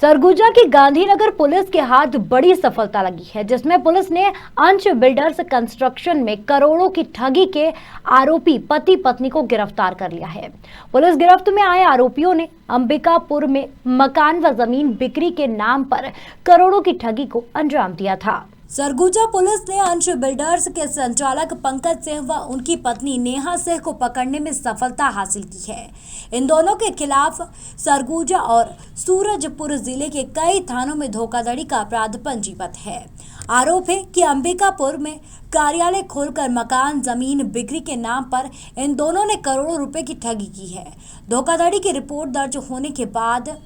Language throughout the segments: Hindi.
सरगुजा की गांधीनगर पुलिस के हाथ बड़ी सफलता लगी है, जिसमें पुलिस ने अंश बिल्डर्स कंस्ट्रक्शन में करोड़ों की ठगी के आरोपी पति पत्नी को गिरफ्तार कर लिया है। पुलिस गिरफ्त में आए आरोपियों ने अंबिकापुर में मकान व जमीन बिक्री के नाम पर करोड़ों की ठगी को अंजाम दिया था। सरगुजा पुलिस ने अंश बिल्डर्स के संचालक पंकज सिंह व उनकी पत्नी नेहा सिंह को पकड़ने में सफलता हासिल की है। इन दोनों के खिलाफ सरगुजा और सूरजपुर जिले के कई थानों में धोखाधड़ी का अपराध पंजीबद्ध है। आरोप है कि अंबिकापुर में कार्यालय खोलकर मकान जमीन बिक्री के नाम पर इन दोनों ने करोड़ों रुपए की ठगी की है। धोखाधड़ी की रिपोर्ट दर्ज होने के बाद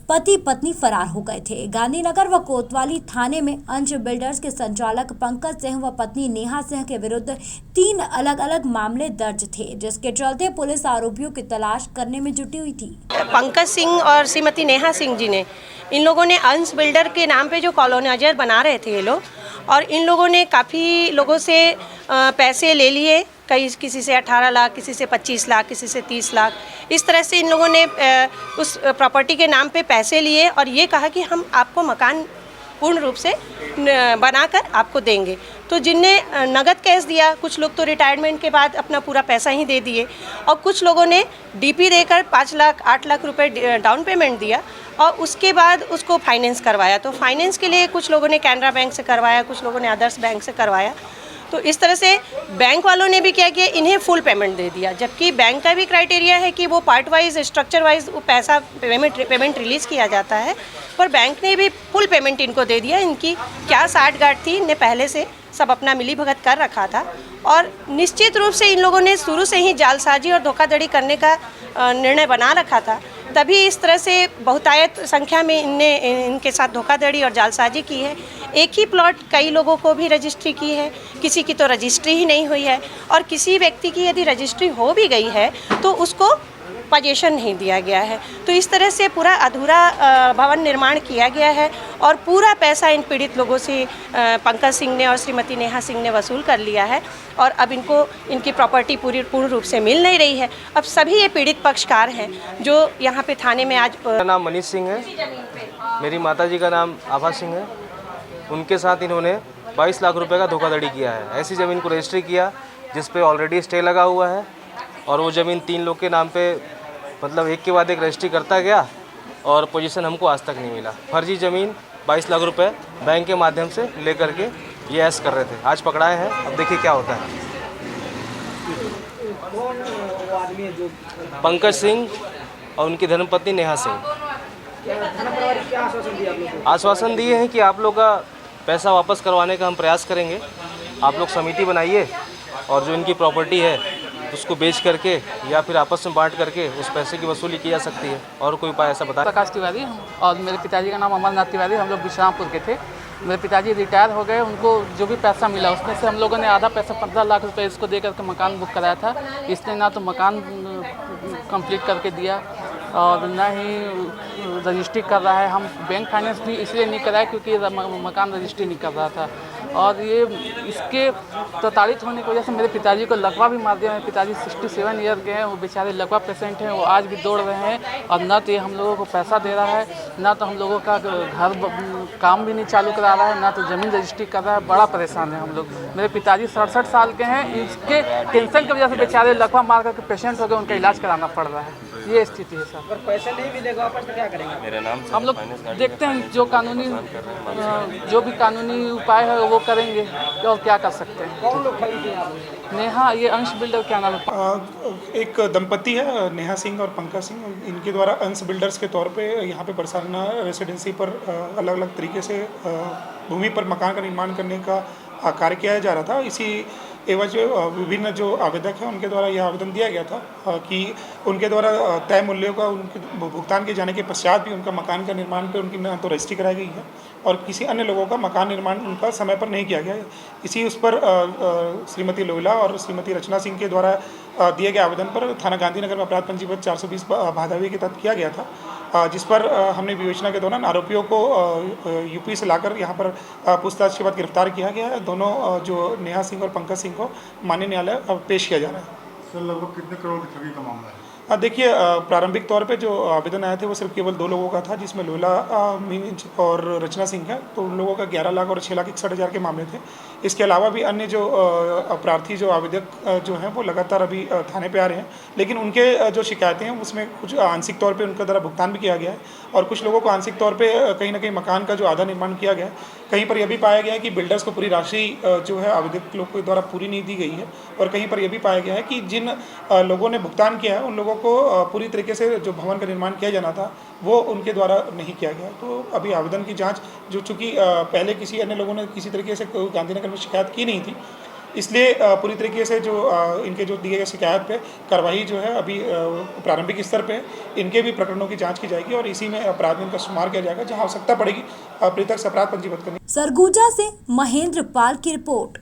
पति पत्नी फरार हो गए थे। गांधीनगर व कोतवाली थाने में अंश बिल्डर्स के संचालक पंकज सिंह व पत्नी नेहा सिंह के विरुद्ध 3 अलग अलग मामले दर्ज थे, जिसके चलते पुलिस आरोपियों की तलाश करने में जुटी हुई थी। पंकज सिंह और श्रीमती नेहा सिंह जी ने इन लोगों ने अंश बिल्डर के नाम पे जो कॉलोनाइजर बना रहे थे ये लोग, और इन लोगों ने काफ़ी लोगों से पैसे ले लिए, किसी से 18 लाख, किसी से 25 लाख, किसी से 30 लाख। इस तरह से इन लोगों ने उस प्रॉपर्टी के नाम पे पैसे लिए और ये कहा कि हम आपको मकान पूर्ण रूप से बनाकर आपको देंगे। तो जिनने नगद कैश दिया, कुछ लोग तो रिटायरमेंट के बाद अपना पूरा पैसा ही दे दिए, और कुछ लोगों ने डीपी देकर 5 लाख 8 लाख रुपए डाउन पेमेंट दिया और उसके बाद उसको फाइनेंस करवाया। तो फाइनेंस के लिए कुछ लोगों ने कैनरा बैंक से करवाया, कुछ लोगों ने अदर्स बैंक से करवाया। तो इस तरह से बैंक वालों ने भी क्या किया, इन्हें फुल पेमेंट दे दिया, जबकि बैंक का भी क्राइटेरिया है कि वो पार्ट वाइज स्ट्रक्चर वाइज वो पैसा पेमेंट रिलीज़ किया जाता है, पर बैंक ने भी फुल पेमेंट इनको दे दिया। इनकी क्या साठगांठ थी, इनने पहले से सब अपना मिलीभगत कर रखा था और निश्चित रूप से इन लोगों ने शुरू से ही जालसाजी और धोखाधड़ी करने का निर्णय बना रखा था। तभी इस तरह से बहुतायत संख्या में इनके साथ धोखाधड़ी और जालसाजी की है। एक ही प्लॉट कई लोगों को भी रजिस्ट्री की है, किसी की तो रजिस्ट्री ही नहीं हुई है, और किसी व्यक्ति की यदि रजिस्ट्री हो भी गई है तो उसको पोजीशन नहीं दिया गया है। तो इस तरह से पूरा अधूरा भवन निर्माण किया गया है और पूरा पैसा इन पीड़ित लोगों से पंकज सिंह ने और श्रीमती नेहा सिंह ने वसूल कर लिया है और अब इनको इनकी प्रॉपर्टी पूर्ण रूप से मिल नहीं रही है। अब सभी ये पीड़ित पक्षकार हैं जो यहाँ पे थाने में आज। मेरा नाम मनीष सिंह है, मेरी माताजी का नाम आभा सिंह है। उनके साथ इन्होंने 22 लाख रुपए का धोखाधड़ी किया है। ऐसी ज़मीन को रजिस्ट्री किया जिस पे ऑलरेडी स्टे लगा हुआ है और वो ज़मीन 3 लोग के नाम पे मतलब एक के बाद एक रजिस्ट्री करता गया और पोजीशन हमको आज तक नहीं मिला। फर्जी ज़मीन 22 लाख रुपए बैंक के माध्यम से लेकर के ये ऐश कर रहे थे। आज पकड़ाए हैं, अब देखिए क्या होता है। पंकज सिंह और उनकी धर्मपत्नी नेहा सिंह आश्वासन दिए हैं कि आप लोग का पैसा वापस करवाने का हम प्रयास करेंगे। आप लोग समिति बनाइए और जो इनकी प्रॉपर्टी है उसको बेच करके या फिर आपस में बांट करके उस पैसे की वसूली की जा सकती है। और कोई उपाय ऐसा बता। प्रकाश तिवारी और मेरे पिताजी का नाम अमरनाथ तिवारी। हम लोग विश्रामपुर के थे। मेरे पिताजी रिटायर हो गए, उनको जो भी पैसा मिला उसमें से हम लोगों ने आधा पैसा 15 लाख रुपए इसको दे करके मकान बुक कराया था। इसने ना तो मकान कंप्लीट करके दिया और ना ही रजिस्ट्री कर रहा है। हम बैंक फाइनेंस भी इसलिए नहीं कराए क्योंकि मकान रजिस्ट्री नहीं कर रहा था। और ये इसके प्रताड़ित होने की वजह से मेरे पिताजी को लकवा भी मार दिया। मेरे पिताजी 67 ईयर के हैं, वो बेचारे लकवा पेशेंट हैं। वो आज भी दौड़ रहे हैं और ना तो ये हम लोगों को पैसा दे रहा है, ना तो हम लोगों का घर काम भी नहीं चालू करा रहा है, ना तो ज़मीन रजिस्ट्री कर रहा है। बड़ा परेशान है हम लोग। मेरे पिताजी 67 साल के हैं। इसके टेंशन की वजह से बेचारे लकवा मार करके पेशेंट हो गए, उनका इलाज कराना पड़ रहा है। ये स्थिति है सर। अगर पैसे नहीं मिलेगा वापस तो क्या करेंगे? मेरा नाम हम लोग देखते हैं जो जो भी कानूनी उपाय है वो करेंगे और क्या कर सकते हैं। कौन लोग खरीदे आप? नेहा, ये अंश बिल्डर क्या नाम है? एक दंपति है नेहा सिंह और पंकज सिंह। इनके द्वारा अंश बिल्डर्स के तौर पे यहाँ पे बरसाना रेसिडेंसी पर अलग अलग तरीके से भूमि पर मकान का निर्माण करने का कार्य किया जा रहा था। इसी एवज विभिन्न जो आवेदक हैं उनके द्वारा यह आवेदन दिया गया था कि उनके द्वारा तय मूल्यों का उनके भुगतान किए जाने के पश्चात भी उनका मकान का निर्माण पे उनकी न तो रजिस्ट्री कराई गई है और किसी अन्य लोगों का मकान निर्माण उनका समय पर नहीं किया गया है। इसी उस पर श्रीमती लोहिला और श्रीमती रचना सिंह के द्वारा दिए गए आवेदन पर थाना गांधीनगर में अपराध पंजीबद्ध 420 भादावी के तहत किया गया था, जिस पर हमने विवेचना के दौरान आरोपियों को यूपी से लाकर यहाँ पर पूछताछ के बाद गिरफ्तार किया गया है। दोनों जो नेहा सिंह और पंकज सिंह को माननीय न्यायालय पेश किया जा रहा है। सर लगभग कितने करोड़ की ठगी का मामला है? देखिए प्रारंभिक तौर पे जो आवेदन आए थे वो सिर्फ केवल 2 लोगों का था, जिसमें लोला मीन्ज और रचना सिंह है। तो उन लोगों का 11 लाख और 6,61,000 के मामले थे। इसके अलावा भी अन्य जो प्रार्थी जो आवेदक जो हैं वो लगातार अभी थाने पे आ रहे हैं, लेकिन उनके जो शिकायतें हैं उसमें कुछ आंशिक तौर पे उनका द्वारा भुगतान भी किया गया है और कुछ लोगों को आंशिक तौर पे कहीं ना कहीं मकान का जो आधा निर्माण किया गया है। कहीं पर यह भी पाया गया है कि बिल्डर्स को पूरी राशि जो है आवेदक लोग के द्वारा पूरी नहीं दी गई है और कहीं पर यह भी पाया गया है कि जिन लोगों ने भुगतान किया है उन लोगों को पूरी तरीके से जो भवन का निर्माण किया जाना था वो उनके द्वारा नहीं किया गया। तो अभी आवेदन की जांच जो चूँकि पहले किसी अन्य लोगों ने किसी तरीके से गांधीनगर में शिकायत की नहीं थी, इसलिए पूरी तरीके से जो इनके जो दिए गए शिकायत पे कार्रवाई जो है अभी प्रारंभिक स्तर पे इनके भी प्रकरणों की जांच की जाएगी और इसी में अपराध का शुमार किया जाएगा, जहां आवश्यकता पड़ेगी पृथक से अपराध पंजीबद्ध करने। सरगुजा से महेंद्र पाल की रिपोर्ट।